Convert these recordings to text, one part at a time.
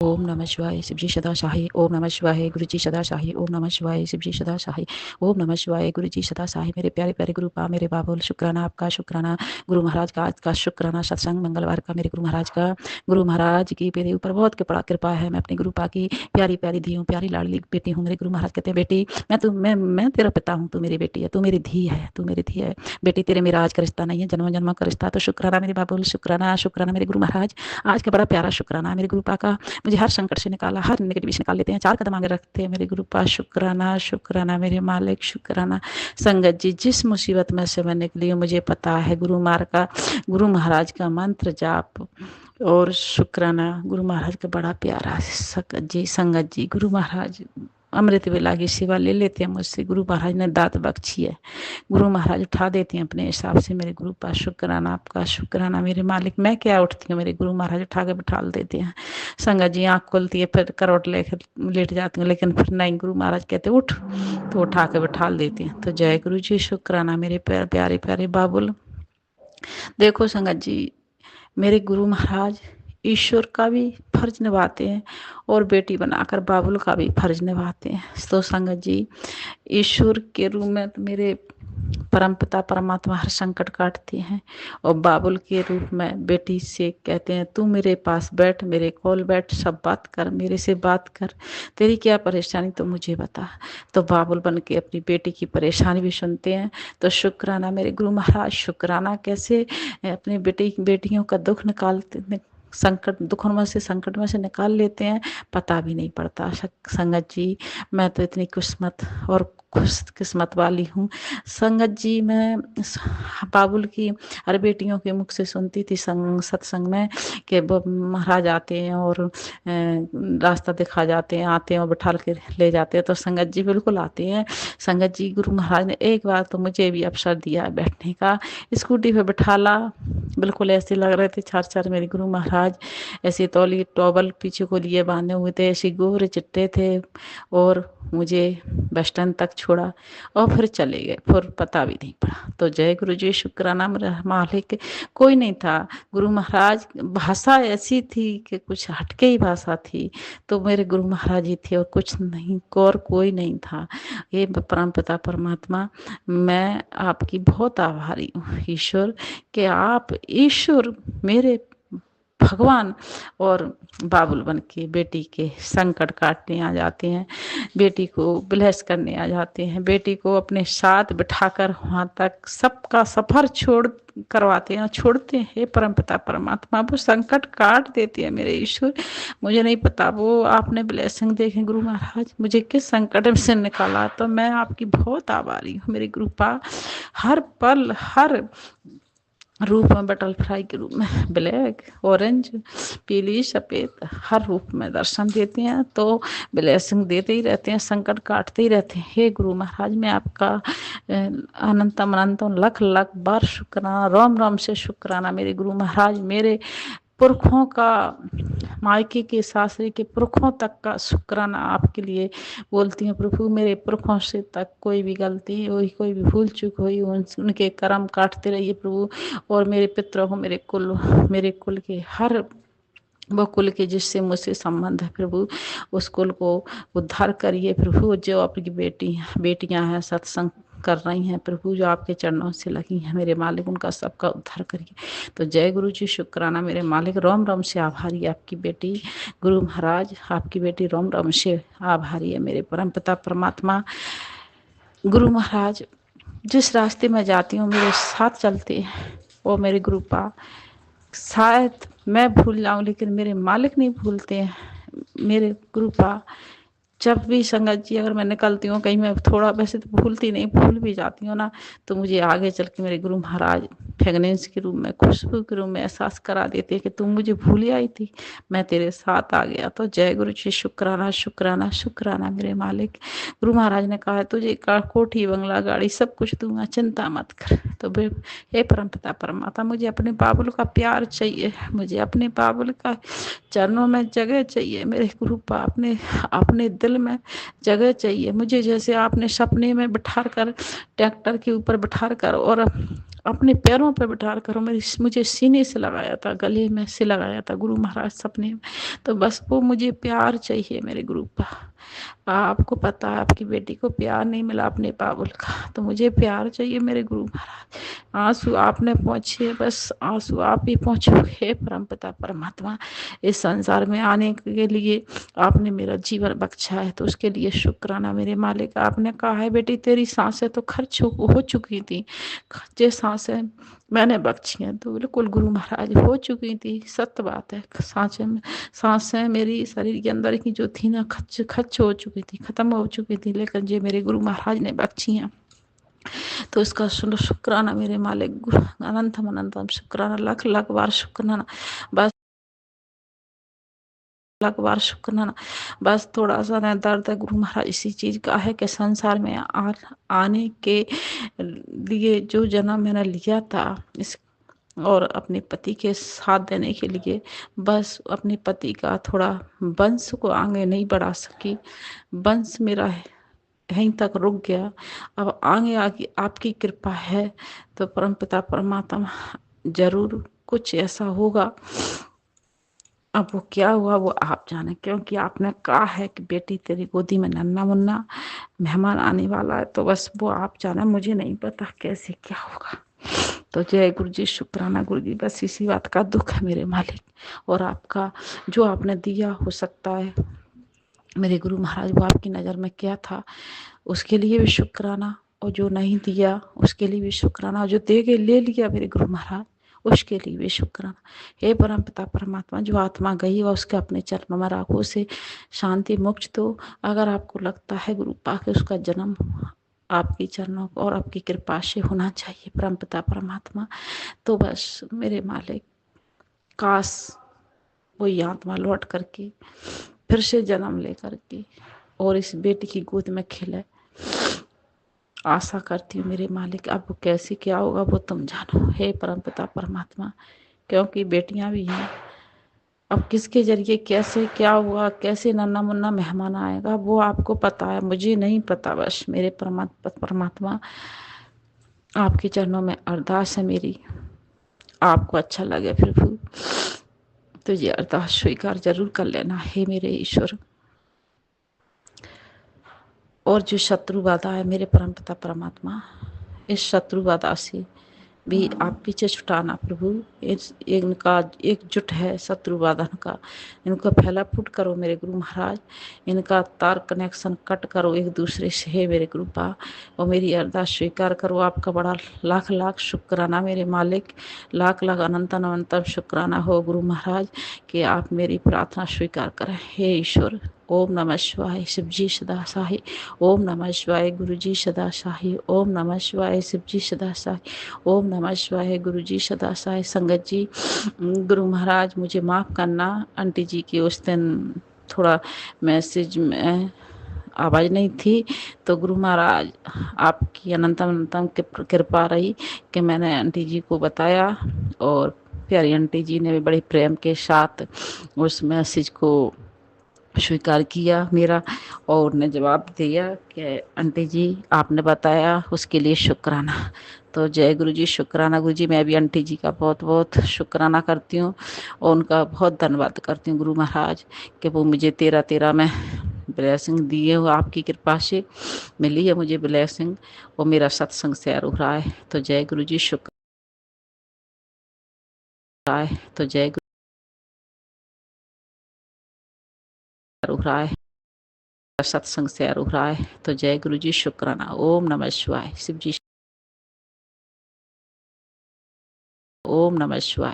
ओम नमः शिवाय शिवजी सदा शाही। ओम नमः शिवाय गुरुजी सदा शाही। ओम नमः शिवाय शिवजी सदा शाही। ओम नमः शिवाय गुरुजी सदा शाही। मेरे प्यारे प्यारे गुरु पा मेरे बाबुल, शुक्राना आपका, शुक्राना गुरु महाराज का, आज का शुक्राना सत्संग मंगलवार का मेरे गुरु महाराज का। गुरु महाराज की मेरे ऊपर बहुत बड़ा कृपा है। मैं अपने गुरु पा की प्यारी प्यारी धी हूँ, प्यारी लाडली बेटी हूँ। मेरे गुरु महाराज कहते हैं, बेटी मैं तेरा पिता हूँ, तू मेरी बेटी है, तू मेरी धी है, तू मेरी धी है बेटी। तेरे मेरा आज का रिश्ता नहीं है, जन्म जन्म का रिश्ता। तो शुक्राना मेरे बाबुल, शुक्राना शुक्राना मेरे गुरु महाराज। आज का बड़ा प्यारा शुक्राना मेरे गुरु पा का। मुझे हर संकट से निकाला, हर नेगेटिव से निकाल लेते हैं, 4 कदम आगे रखते हैं मेरे गुरु पास। शुक्राना शुक्राना मेरे मालिक, शुक्राना संगत जी। जिस मुसीबत में से मैं निकली हूँ, मुझे पता है गुरु महाराज का मंत्र जाप और शुक्राना गुरु महाराज का बड़ा प्यारा संगत जी। गुरु महाराज अमृत वेला की सेवा ले लेते हैं मुझसे। गुरु महाराज ने दात बख्शी है, गुरु महाराज उठा देते हैं अपने हिसाब से मेरे गुरु पास। शुक्राना आपका, शुक्राना मेरे मालिक। मैं क्या उठती हूँ, मेरे गुरु महाराज उठा के बिठा देते हैं। संगत जी आँख खोलती है, फिर करवट लेकर लेट जाती हूँ, लेकिन फिर नहीं, गुरु महाराज कहते उठ, तो उठा के बिठा देते हैं। तो जय गुरु जी, शुक्राना मेरे प्यारे प्यारे बाबुल। देखो संगत जी, मेरे गुरु महाराज ईश्वर का भी फर्ज निभाते हैं और बेटी बनाकर बाबुल का भी फर्ज निभाते हैं। तो संगत जी, ईश्वर के रूप में तो मेरे परमपिता परमात्मा हर संकट काटते हैं, और बाबुल के रूप में बेटी से कहते हैं, तू मेरे पास बैठ, मेरे कॉल बैठ, सब बात कर, मेरे से बात कर, तेरी क्या परेशानी तो मुझे बता। तो बाबुल बन के अपनी बेटी की परेशानी भी सुनते हैं। तो शुक्राना मेरे गुरु महाराज। शुक्राना कैसे अपनी बेटियों का दुख निकालते, संकट में से निकाल लेते हैं, पता भी नहीं पड़ता। संगत जी, मैं तो इतनी किस्मत और खुश किस्मत वाली हूँ संगत जी। मैं बाबुल की हर बेटियों के मुख से सुनती थी सत्संग में कि महाराज आते हैं और रास्ता दिखा जाते हैं, आते हैं और बिठा के ले जाते हैं। तो संगत जी बिल्कुल आते हैं। संगत जी, गुरु महाराज ने एक बार तो मुझे भी अवसर दिया है बैठने का, स्कूटी पे बिठाला। बिल्कुल ऐसे लग रहे थे चार चार मेरे गुरु महाराज, ऐसे तौली टॉवल पीछे को लिए बांधे हुए थे, ऐसे गोरे चिट्टे थे, और मुझे बस स्टैंड तक छोड़ा और फिर चले गए, फिर पता भी नहीं पड़ा। तो जय गुरु जी, शुक्राना मेरा मालिक। कोई नहीं था, गुरु महाराज भाषा ऐसी थी कि कुछ हटके ही भाषा थी, तो मेरे गुरु महाराज ही थे और कुछ नहीं, और कोई नहीं था। ये परम पिता परमात्मा, मैं आपकी बहुत आभारी हूँ ईश्वर, कि आप ईश्वर मेरे भगवान और बाबुल बन के बेटी के संकट काटने आ जाते हैं, बेटी को ब्लेस करने आ जाते हैं, बेटी को अपने साथ बिठाकर वहाँ तक सबका सफर करवाते हैं, छोड़ते हैं। हे परमपिता परमात्मा, वो संकट काट देती है मेरे ईश्वर। मुझे नहीं पता, वो आपने ब्लेसिंग देखे गुरु महाराज, मुझे किस संकट में से निकाला। तो मैं आपकी बहुत आभारी हूँ मेरे गुरु पा। हर पल हर रूप में, बटरफ्लाई के रूप में, ब्लैक ऑरेंज पीली सफ़ेद, हर रूप में दर्शन देते हैं, तो ब्लेसिंग देते ही रहते हैं, संकट काटते ही रहते हैं। हे गुरु महाराज, मैं आपका अनंतम अनंतम लख लख बार शुक्राना, राम राम से शुक्राना मेरे गुरु महाराज। मेरे पुरखों का, मायके के सासरे के पुरखों तक का शुक्राना आपके लिए बोलती हूँ प्रभु। मेरे पुरखों से तक कोई भी गलती हुई, कोई भी भूल चूक हुई, उनके कर्म काटते रहिए प्रभु। और मेरे पितरों को, मेरे कुल के हर वो कुल के जिससे मुझसे संबंध है प्रभु, उस कुल को उद्धार करिए प्रभु। जो आपकी बेटियां हैं सत्संग कर रही हैं प्रभु, जो आपके चरणों से लगी हैं मेरे मालिक, उनका सबका उद्धार करिए। तो जय गुरु जी, शुक्राना मेरे मालिक। रोम रोम से आभारी आपकी बेटी गुरु महाराज, आपकी बेटी रोम रोम से आभारी है मेरे परम पिता परमात्मा। गुरु महाराज जिस रास्ते में जाती हूँ मेरे साथ चलते हैं, वो मेरे गुरु पा। शायद मैं भूल जाऊं, लेकिन मेरे मालिक नहीं भूलते हैं मेरे गुरु पा। जब भी संगत जी, अगर मैं निकलती हूँ कहीं, मैं थोड़ा, वैसे तो भूलती नहीं, भूल भी जाती हूँ ना, तो मुझे आगे चल के मेरे गुरु महाराज फ्रेगनेंस के रूप में, खुशबू के रूप में एहसास करा देते हैं कि तुम मुझे भूल आई थी, मैं तेरे साथ आ गया। तो जय गुरु जी, शुक्राना शुक्राना शुक्राना मेरे मालिक। गुरु महाराज ने कहा है, तुझे कोठी बंगला गाड़ी सब कुछ दूंगा, चिंता मत कर। तो हे परमपिता परमात्मा, मुझे अपने बाबुल का प्यार चाहिए, मुझे अपने बाबुल का चरणों में जगह चाहिए मेरे गुरु पा, अपने दिल में जगह चाहिए मुझे। जैसे आपने सपने में बिठा कर, ट्रैक्टर के ऊपर बिठा कर और अपने पैरों पे बिठा कर मुझे सीने से लगाया था, गले में से लगाया था गुरु महाराज सपने में। तो बस वो मुझे प्यार चाहिए मेरे गुरु का। आपको पता है आपकी बेटी को प्यार नहीं मिला अपने बाबुल का, तो मुझे प्यार चाहिए मेरे गुरु महाराज। आंसू आपने पहुँचे, बस आंसू आप ही पहुँचोगे परमपिता परमात्मा। इस संसार में आने के लिए आपने मेरा जीवन बख्शा है, तो उसके लिए शुक्राना मेरे मालिक। आपने कहा है बेटी तेरी सांसें तो खर्च हो चुकी थी, जे सांसें मैंने बख्शी हैं, तो बिल्कुल गुरु महाराज हो चुकी थी, सत्य बात है। सांसें मेरी शरीर के अंदर की जो थी ना, खच खच हो चुकी थी, खत्म हो चुकी थी, लेकिन ये मेरे गुरु महाराज ने बख्शी हैं, तो इसका शुक्राना मेरे मालिक। अनंतम अनंतम शुक्राना, लाख लाख बार शुक्राना, बस लाख बार शुक्राना। बस थोड़ा सा ना दर्द है गुरु महाराज इसी चीज का है कि संसार में आने के लिए जो जन्म मैंने लिया था इस और अपने पति के साथ देने के लिए, बस अपने पति का थोड़ा वंश को आगे नहीं बढ़ा सकी, वंश मेरा यहीं तक रुक गया। अब आगे आगे आपकी कृपा है तो परमपिता परमात्मा जरूर कुछ ऐसा होगा। अब वो क्या हुआ वो आप जाने, क्योंकि आपने कहा है कि बेटी तेरी गोदी में नन्ना मुन्ना मेहमान आने वाला है, तो बस वो आप जाने, मुझे नहीं पता कैसे क्या होगा। तो जय गुरु जी, शुक्राना गुरु जी, बस इसी बात का दुख है मेरे मालिक। और आपका जो आपने दिया हो सकता है मेरे गुरु महाराज, वो आपकी नज़र में क्या था उसके लिए भी शुक्राना, और जो नहीं दिया उसके लिए भी शुक्राना, जो दे के ले लिया मेरे गुरु महाराज उसके लिए भी शुक्राना। हे परम पिता परमात्मा, जो आत्मा गई वह उसके अपने चरणों में राखों से शांति मोक्ष दो। अगर आपको लगता है गुरु पाके उसका जन्म आपकी चरणों और आपकी कृपा से होना चाहिए परम पिता परमात्मा, तो बस मेरे मालिक काश वही आत्मा लौट करके फिर से जन्म ले करके और इस बेटी की गोद में खिले। आशा करती हूँ मेरे मालिक, अब वो कैसे क्या होगा वो तुम जानो हे परमपिता परमात्मा, क्योंकि बेटियां भी हैं। अब किसके जरिए कैसे क्या हुआ, कैसे नन्ना मुन्ना मेहमान आएगा वो आपको पता है, मुझे नहीं पता। बस मेरे परमात्मा आपके चरणों में अरदास है मेरी, आपको अच्छा लगे फिर भी तो ये अरदास स्वीकार जरूर कर लेना हे मेरे ईश्वर। और जो शत्रु बाधा है मेरे परमपिता परमात्मा, इस शत्रु बाधा से भी आप पीछे छुटाना प्रभु। इनका एकजुट है शत्रु बाधा का, इनको फैला फूट करो मेरे गुरु महाराज, इनका तार कनेक्शन कट करो एक दूसरे से हे मेरे गुरु पा, और मेरी अरदास स्वीकार करो। आपका बड़ा लाख लाख शुक्राना मेरे मालिक, लाख लाख अनंत अनंतम शुक्राना हो गुरु महाराज कि आप मेरी प्रार्थना स्वीकार करें हे ईश्वर। ओम नमः शिवाय, शिवजी सदा साही। ओम नमः शिवाय, गुरुजी सदा साही। ओम नमः शिवाय, शिवजी सदा साही। ओम नमः शिवाय, गुरुजी सदा साही। संगत जी, गुरु महाराज मुझे माफ़ करना, आंटी जी की उस दिन थोड़ा मैसेज में आवाज़ नहीं थी, तो गुरु महाराज आपकी अनंतम अनंतम कृपा रही कि मैंने आंटी जी को बताया, और प्यारी आंटी जी ने भी बड़े प्रेम के साथ उस मैसेज को स्वीकार किया मेरा, और उन्हें जवाब दिया कि आंटी जी आपने बताया उसके लिए शुक्राना। तो जय गुरु जी, शुक्राना गुरु जी। मैं भी आंटी जी का बहुत बहुत शुक्राना करती हूँ और उनका बहुत धन्यवाद करती हूँ गुरु महाराज कि वो मुझे 13 में ब्लेसिंग दिए हो, आपकी कृपा से मिली है मुझे ब्लेसिंग, और मेरा सत्संग शेयर हो रहा है। तो जय गुरु जी, शुक्र है। तो जय गुरु हो रहा है, सत्संग शेयर हो रहा है। तो जय गुरु जी, शुक्राना। ओम नमः शिवाय, शिव जी। ओम नमः शिवाय,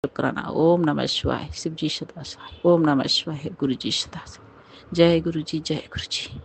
शुक्राना। ओम नमः शिवाय, शिव जी सदा साई। ओम नमः शिवाय, गुरु जी सदा साई। जय गुरु जी, जय गुरु जी।